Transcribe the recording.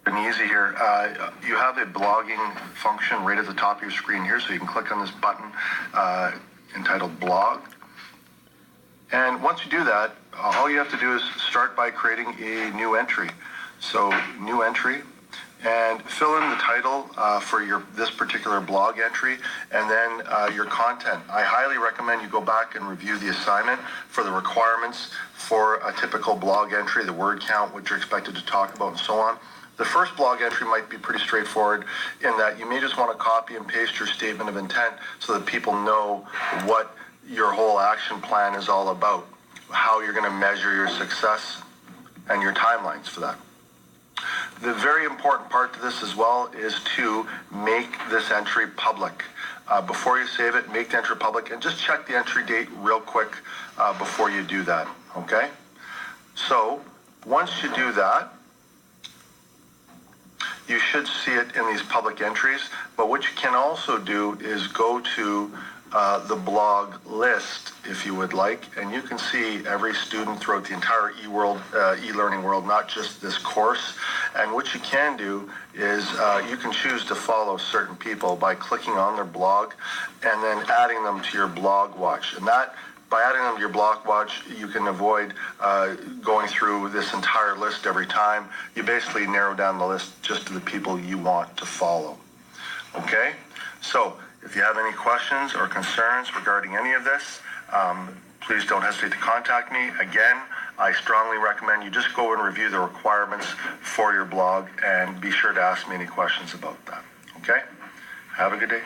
and easy here. You have a blogging function right at the top of your screen here, so you can click on this button entitled Blog. And once you do that, all you have to do is start by creating a new entry. So, new entry, and fill in the title for this particular blog entry, and then your content. I highly recommend you go back and review the assignment for the requirements for a typical blog entry, the word count, what you're expected to talk about, and so on. The first blog entry might be pretty straightforward in that you may just want to copy and paste your statement of intent so that people know what your whole action plan is all about, how you're going to measure your success, and your timelines for that. The very important part to this as well is to make this entry public. Before you save it, make the entry public, and just check the entry date real quick before you do that, okay? So, once you do that, you should see it in these public entries, but what you can also do is go to the blog list, if you would like, and you can see every student throughout the entire e-learning world, not just this course. And what you can do is you can choose to follow certain people by clicking on their blog and then adding them to your blog watch. And that, by adding them to your blog watch, you can avoid going through this entire list every time. You basically narrow down the list just to the people you want to follow. Okay? So, if you have any questions or concerns regarding any of this, please don't hesitate to contact me. Again, I strongly recommend you just go and review the requirements for your blog and be sure to ask me any questions about that. Okay? Have a good day.